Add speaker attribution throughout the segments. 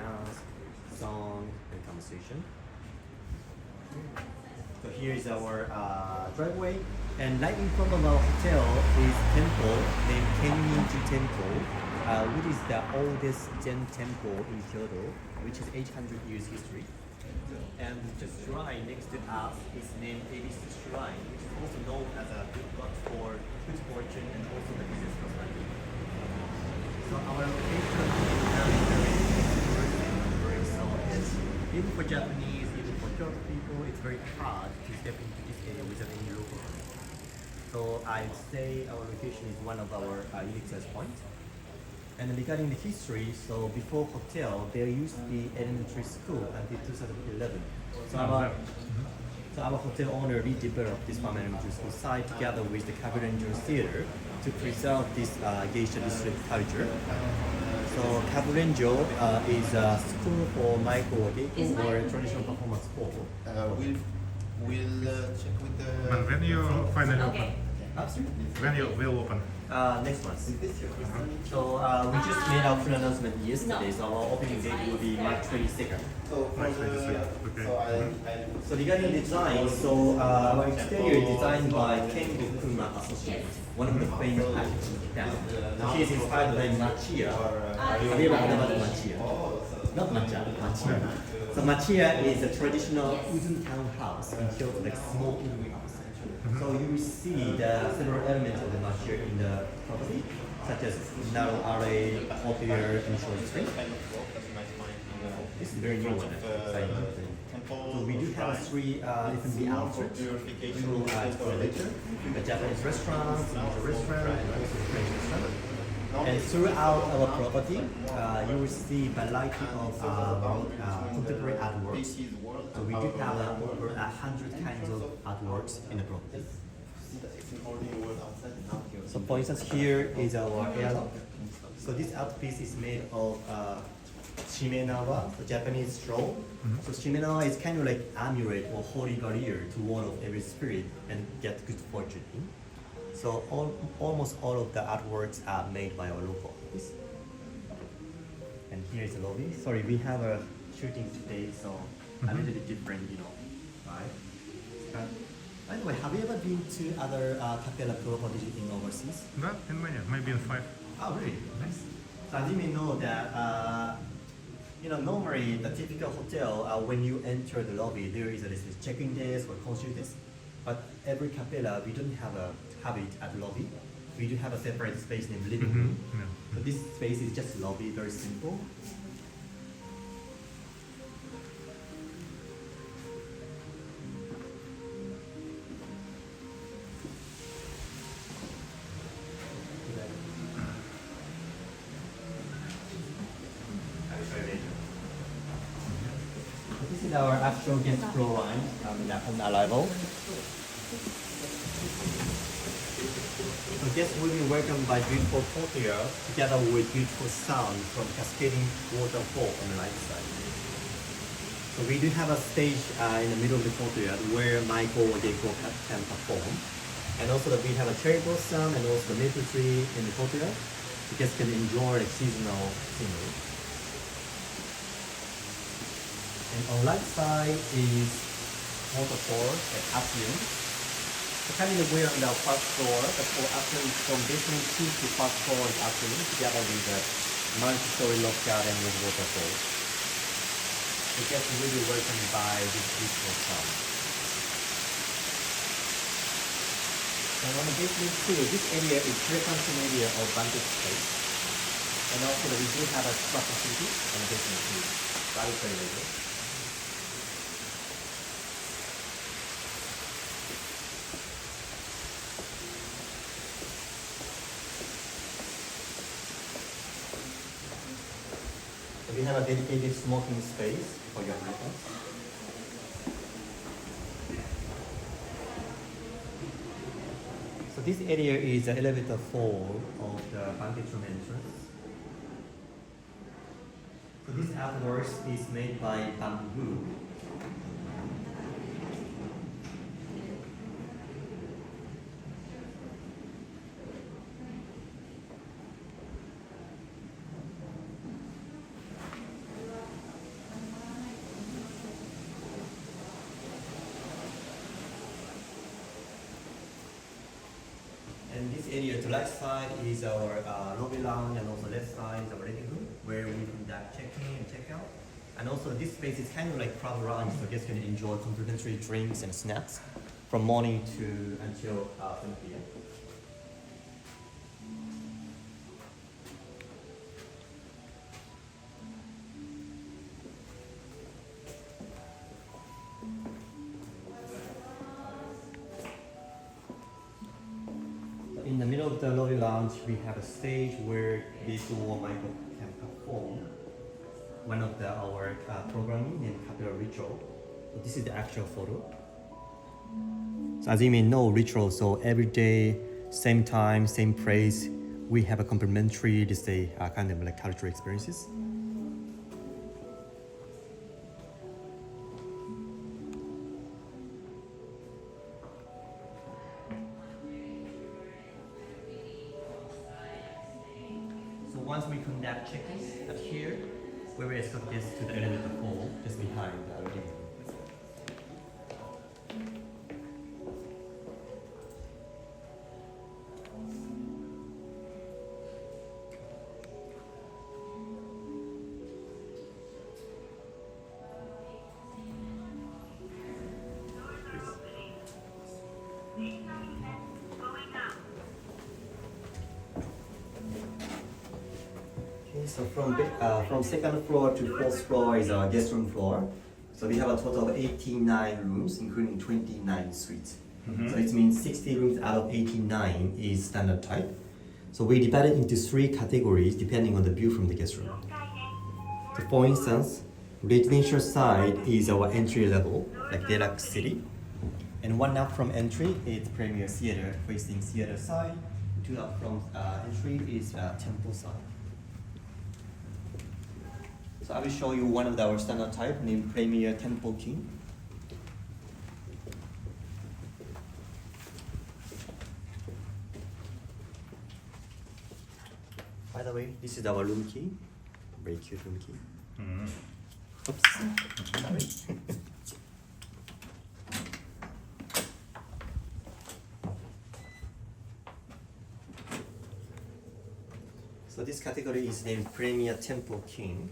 Speaker 1: dance, song, and conversation. So here is our driveway, and right in front of our hotel is temple named Kenninji Temple, which is the oldest Zen temple in Kyoto, which is 800 years history. And the shrine next to us is named ABC Shrine, which is also known as a good god for good fortune and also the business prosperity. So our location is very solid. Even for Japanese, even for Kyoto people, it's very hard to step into this area without any local. So I'd say our location is one of our unique selling points. And regarding the history, so before hotel, there used to be elementary school until 2011. So our hotel owner redeveloped this farm elementary school site together with the Kaburenjo Theater to preserve this geisha district culture. So Kaburenjo is a school for Maiko Geiko or traditional performance hall.
Speaker 2: We'll check with the...
Speaker 3: But when you finally open?
Speaker 1: Absolutely.
Speaker 3: When you will open?
Speaker 1: Next month. So we just made our full announcement yesterday, so our opening date will be March 22nd. So regarding design, so our exterior is designed by Kengo Kuma Associates, one of the famous architects in Japan. He is inspired by Machiya. Have you ever heard about Machiya? Not matcha, Machiya. So Machiya is a traditional wooden townhouse in Kyoto, like small wooden house. So you will see the several elements of the Machiya in the property, such as narrow array, courtyard, and short street. This is very new one. So we do have three F&B outlets through later, a Japanese restaurant, a restaurant, and also a French restaurant. And throughout our property, you will see variety of contemporary artworks. So we do have over 100 kinds of artworks in the property. So for instance, here is our airlock. So this art piece is made of shimenawa, the Japanese straw. So shimenawa is kind of like amulet or holy barrier to ward off every spirit and get good fortune in. So almost all of the artworks are made by our local artists. And here is the lobby. Sorry, we have a shooting today, so a little bit different, right? By the way, have you ever been to other Capella properties in overseas?
Speaker 3: Not in many, maybe in 5.
Speaker 1: Oh, really? Nice. So as you may know that, normally the typical hotel, when you enter the lobby, there is this check-in desk or concierge desk. But every Capella, we don't have it at the lobby. We do have a separate space named living room. So this space is just lobby, very simple. This is our actual guest floor line on arrival. So guests will be welcomed by beautiful courtyard together with beautiful sound from cascading waterfall on the right side. So we do have a stage in the middle of the courtyard where Maiko Geiko can perform. And also that we have a cherry blossom and also the maple tree in the courtyard. So guests can enjoy the seasonal scenery. And on the right side is waterfall at Atrium. So currently we're on the first floor, but for Atrium from basement 2 to first floor is Atrium together with a multi-story loft garden with waterfall. The guests are really welcomed by this beautiful sound. And on the basement 2, this area is pre-function area of vantage space. And also we do have a spa facility on the basement 2. So I will show you later. We have a dedicated smoking space for your reference. So this area is the elevator 4 of the vantage room entrance. So this artwork is made by bamboo. to right side is our lobby lounge, and also left side is our living room, where we conduct check-in and check-out. And also this space is kind of like crowd lounge, so guests can enjoy complimentary drinks and snacks from morning to until 10 p.m. In the middle of the lobby lounge, we have a stage where this Michael can perform one of our programming named Capella Ritual. So this is the actual photo. So as you may know, ritual, so every day, same time, same place, we have a complimentary, this day, kind of like cultural experiences. So once we conduct check-in at here, we will escort guests to the elevator hall just behind the living room. Okay, so from second floor to fourth floor is our guest room floor. So we have a total of 89 rooms, including 29 suites. So it means 60 rooms out of 89 is standard type. So we divided into 3 categories depending on the view from the guest room. So for instance, residential side is our entry level, like deluxe city. And one up from entry is premier theater, facing theater side. 2 up from entry is temple side. So I will show you one of our standard type named Premier Temple King. By the way, this is our room key. Very cute room key. Oops. Sorry. So this category is named Premier Temple King,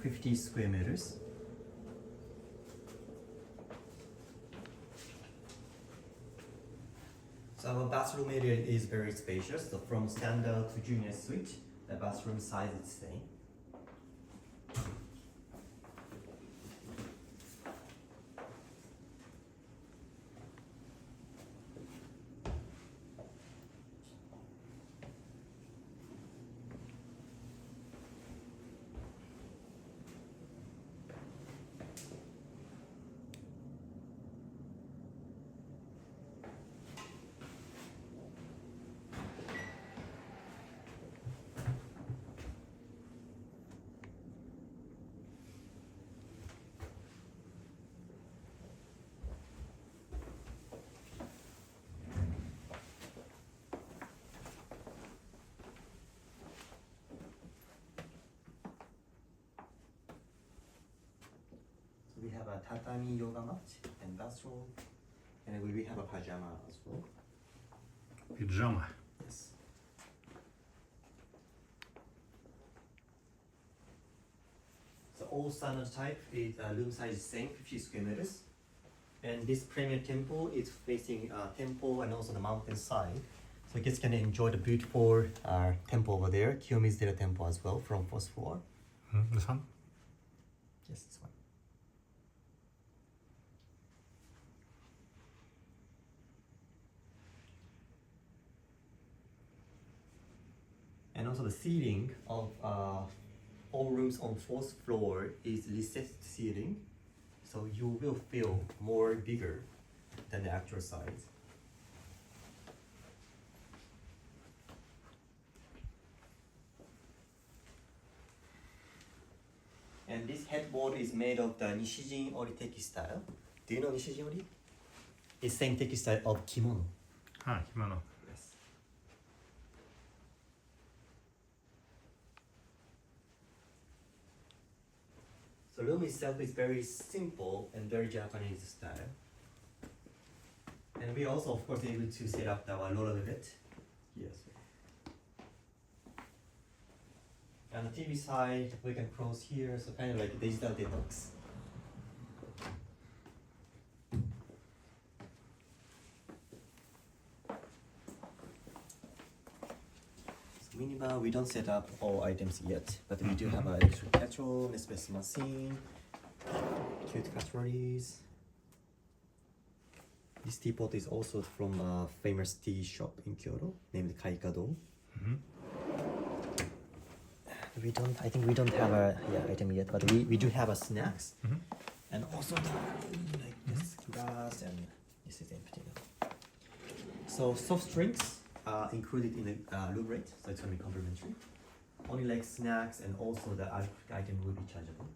Speaker 1: 50 square meters. So our bathroom area is very spacious. So from standard to junior suite, the bathroom size is the same. We have a tatami yoga mat and bathroom, and we have a pajama as well.
Speaker 3: Pajama.
Speaker 1: Yes. So all standard type is room size same, 50 square meters. And this premier temple is facing temple and also the mountain side. So guests can enjoy the beautiful temple over there, Kiyomizu Temple as well from first floor.
Speaker 3: This one?
Speaker 1: Yes, this one. And also the ceiling of all rooms on fourth floor is recessed ceiling, so you will feel more bigger than the actual size. And this headboard is made of the Nishijin Ori textile. Do you know Nishijin Ori? It's same textile of kimono.
Speaker 3: Ah, kimono.
Speaker 1: Yes. So room itself is very simple and very Japanese style. And we also, of course, able to set up our roller bed. Yes. And the TV side, we can close here, so kind of like a digital detox. So minibar, we don't set up all items yet, but we do have an electric kettle, Nespresso machine, cute cutleries. This teapot is also from a famous tea shop in Kyoto named Kaikado. I think we don't have a item yet, but we do have a snacks, and also like this glass, and this is empty now. So soft drinks are included in the room rate, so it's gonna be complimentary. Only like snacks and also the item will be chargeable.